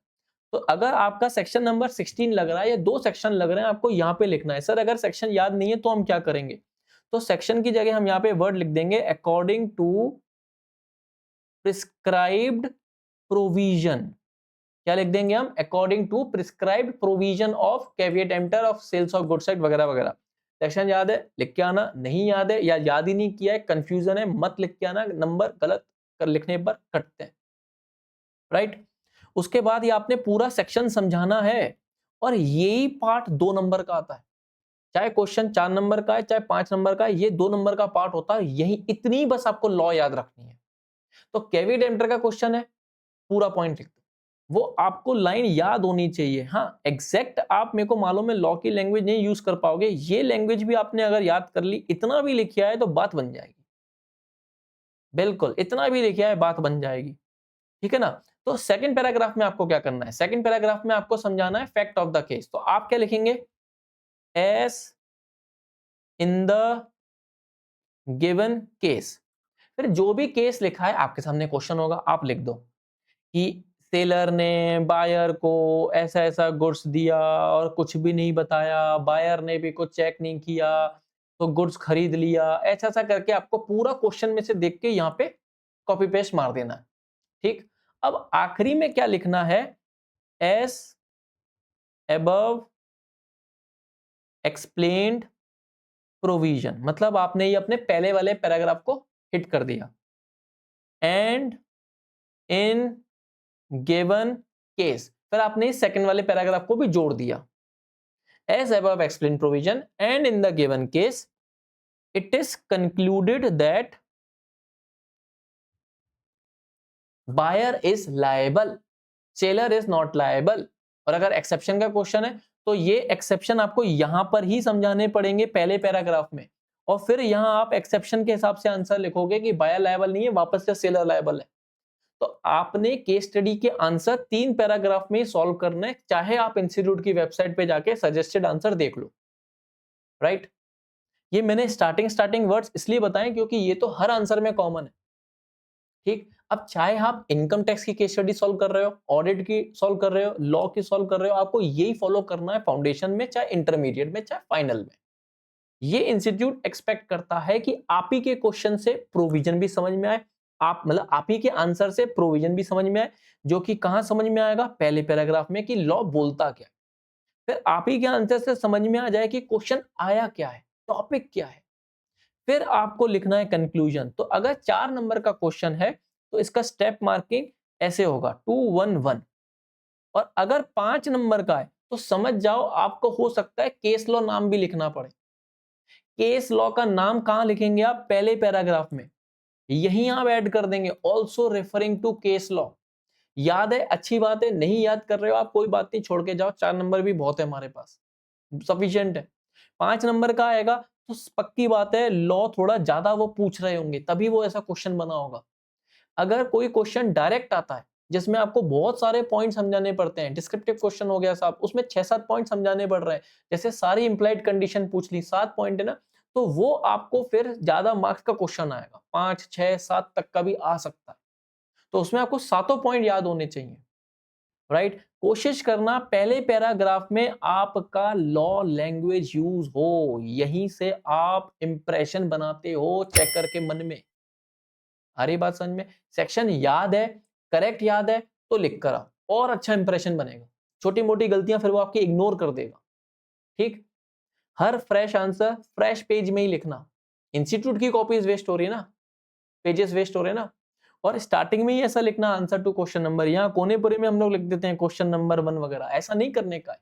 तो अगर आपका सेक्शन नंबर 16 लग रहा है या 2 सेक्शन लग रहे हैं, आपको यहां पे लिखना है। सर अगर सेक्शन याद नहीं है तो हम क्या करेंगे, तो सेक्शन की जगह हम यहाँ पे वर्ड लिख देंगे अकॉर्डिंग टू प्रिस्क्राइब्ड प्रोविजन। क्या लिख देंगे हम, according to prescribed provision of caveat emptor of sales of goods act वगैरह वगैरह। सेक्शन याद है लिख के आना, नहीं याद है या याद ही नहीं किया है, कंफ्यूजन है, मत लिख के आना, नंबर गलत कर लिखने पर कटते हैं, राइट। उसके बाद ये आपने पूरा सेक्शन समझाना है, और यही पार्ट 2 नंबर का आता है। चाहे क्वेश्चन 4 नंबर का है चाहे 5 नंबर का है, ये 2 नंबर का पार्ट होता है। यही इतनी बस आपको लॉ याद रखनी है। तो कैविएट एम्प्टर का क्वेश्चन है, पूरा पॉइंट लिख दो, वो आपको लाइन याद होनी चाहिए। हाँ एग्जैक्ट आप, मेरे को मालूम है लॉ की लैंग्वेज नहीं यूज कर पाओगे, ये लैंग्वेज भी आपने अगर याद कर ली, इतना भी लिखा है तो बात बन जाएगी। बिल्कुल इतना भी लिखा है बात बन जाएगी, ठीक है ना। तो सेकंड पैराग्राफ में आपको क्या करना है, सेकंड पैराग्राफ में आपको समझाना है फैक्ट ऑफ द केस। तो आप क्या लिखेंगे, S in the given case. फिर जो भी केस लिखा है आपके सामने क्वेश्चन होगा, आप लिख दो कि सेलर ने बायर को ऐसा ऐसा गुड्स दिया और कुछ भी नहीं बताया, बायर ने भी कुछ चेक नहीं किया तो गुड्स खरीद लिया, ऐसा ऐसा करके आपको पूरा क्वेश्चन में से देख के यहाँ पे कॉपी पेस्ट मार देना है, ठीक। अब आखिरी में क्या लिखना है, एस अबव एक्सप्लेन्ड प्रोविजन, मतलब आपने ये अपने पहले वाले पैराग्राफ को हिट कर दिया। एंड इन गिवन केस, फिर आपने इस सेकंड वाले पैराग्राफ को भी जोड़ दिया, as above explained provision and in the given case it is concluded that buyer is liable, seller is not liable। और अगर एक्सेप्शन का क्वेश्चन है तो ये एक्सेप्शन आपको यहां पर ही समझाने पड़ेंगे पहले पैराग्राफ में, और फिर यहां आप एक्सेप्शन के हिसाब से आंसर लिखोगे कि बायर लायबल नहीं है, वापस से सेलर लायबल है। तो आपने केस स्टडी के आंसर 3 पैराग्राफ में सॉल्व करने, चाहे आप इंस्टीट्यूट की वेबसाइट पे जाके सजेस्टेड आंसर देख लो, राइट। ये मैंने स्टार्टिंग वर्ड्स इसलिए बताएं क्योंकि ये तो हर आंसर में कॉमन है, ठीक। अब चाहे आप इनकम टैक्स की केस स्टडी सॉल्व कर रहे हो, ऑडिट की सॉल्व कर रहे हो, लॉ की सॉल्व कर रहे हो, आपको यही फॉलो करना है फाउंडेशन में, चाहे इंटरमीडिएट में, चाहे फाइनल में। ये इंस्टीट्यूट एक्सपेक्ट करता है कि आप ही के क्वेश्चन से प्रोविजन भी समझ में आए, आप मतलब आप ही के आंसर से प्रोविजन भी समझ में आए, जो कि कहां समझ में आएगा, पहले पैराग्राफ में कि लॉ बोलता क्या है। फिर आप ही के आंसर से समझ में आ जाए कि क्वेश्चन आया क्या है, टॉपिक क्या है। फिर आपको लिखना है कंक्लूजन। तो अगर 4 नंबर का क्वेश्चन है तो इसका स्टेप मार्किंग ऐसे होगा 211, और अगर 5 नंबर का है तो समझ जाओ आपको हो सकता है केस लॉ नाम भी लिखना पड़े। केस लॉ का नाम कहां लिखेंगे आप, पहले पैराग्राफ में, यहीं आप ऐड कर देंगे also referring to case law. याद है अच्छी बात है, नहीं याद कर रहे हो आप कोई बात नहीं, छोड़ के जाओ, 4 नंबर भी बहुत है हमारे पास, सफिशिएंट है। 5 नंबर का आएगा तो पक्की बात है लॉ थोड़ा ज्यादा वो पूछ रहे होंगे, तभी वो ऐसा क्वेश्चन बना होगा। अगर कोई क्वेश्चन डायरेक्ट आता है जिसमें आपको बहुत सारे पॉइंट समझाने पड़ते हैं, डिस्क्रिप्टिव क्वेश्चन हो गया साहब, उसमें 6-7 पॉइंट समझाने पड़ रहे हैं, जैसे सारी इंप्लाइड कंडीशन पूछ ली, 7 पॉइंट है ना, तो वो आपको फिर ज्यादा मार्क्स का क्वेश्चन आएगा, 5, 6, 7 तक का भी आ सकता है। तो उसमें आपको सातों पॉइंट याद होने चाहिए, राइट। कोशिश करना पहले पैराग्राफ में आपका लॉ लैंग्वेज यूज हो, यहीं से आप इंप्रेशन बनाते हो चेकर के मन में। आ रही बात समझ में, सेक्शन याद है, करेक्ट याद है तो लिख कर आओ और अच्छा इंप्रेशन बनेगा। छोटी मोटी गलतियां फिर वो आपकी इग्नोर कर देगा, ठीक। हर फ्रेश आंसर फ्रेश पेज में ही लिखना, इंस्टीट्यूट की कॉपीज वेस्ट हो रही है ना, पेजेस वेस्ट हो रहे हैं ना। और स्टार्टिंग में ही ऐसा लिखना आंसर टू क्वेश्चन नंबर, यहाँ कोने पर में हम लोग लिख देते हैं क्वेश्चन नंबर 1 वगैरह, ऐसा नहीं करने का है,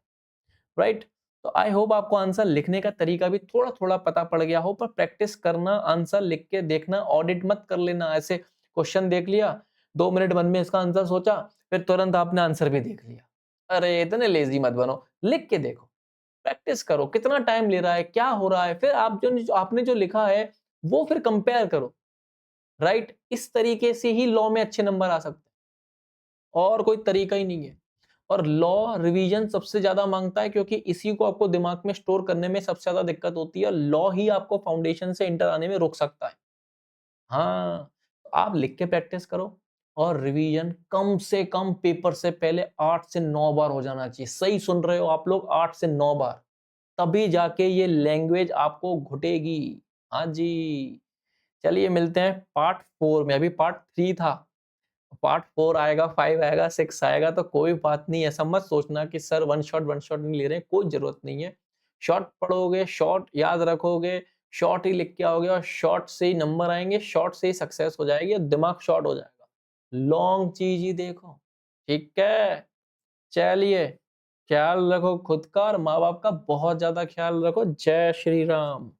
राइट। तो आई होप आपको आंसर लिखने का तरीका भी थोड़ा थोड़ा पता पड़ गया हो, पर प्रैक्टिस करना, आंसर लिख के देखना, ऑडिट मत कर लेना, ऐसे क्वेश्चन देख लिया 2 मिनट मन में इसका आंसर सोचा, फिर तुरंत आपने आंसर भी देख लिया। अरे इतने लेजी मत बनो, लिख के देखो, प्रैक्टिस करो, कितना टाइम ले रहा है, क्या हो रहा है, फिर आप जो आपने जो लिखा है वो फिर कंपेयर करो, राइट? इस तरीके से ही लॉ में अच्छे नंबर आ सकते हैं, और कोई तरीका ही नहीं है। और लॉ रिवीजन सबसे ज्यादा मांगता है, क्योंकि इसी को आपको दिमाग में स्टोर करने में सबसे ज्यादा दिक्कत होती है। लॉ ही आपको फाउंडेशन से इंटर आने में रोक सकता है। हाँ, आप लिख के प्रैक्टिस करो, और रिवीजन कम से कम पेपर से पहले 8 से 9 बार हो जाना चाहिए। सही सुन रहे हो आप लोग, 8 से 9 बार, तभी जाके ये लैंग्वेज आपको घुटेगी। हाँ जी। चलिए मिलते हैं पार्ट 4 में। अभी पार्ट 3 था, पार्ट 4 आएगा, 5 आएगा, 6 आएगा, तो कोई बात नहीं। ऐसा मत सोचना कि सर वन शॉट नहीं ले रहे हैं, कोई जरूरत नहीं है। शॉर्ट पढ़ोगे, शॉर्ट याद रखोगे, शॉर्ट ही लिख के आओगे, और शॉर्ट से ही नंबर आएंगे, शॉर्ट से ही सक्सेस हो जाएगी, और दिमाग शॉर्ट हो जाएगा। लॉन्ग चीज ही देखो, ठीक है? चलिए, ख्याल रखो खुद का, और माँ बाप का बहुत ज्यादा ख्याल रखो। जय श्री राम।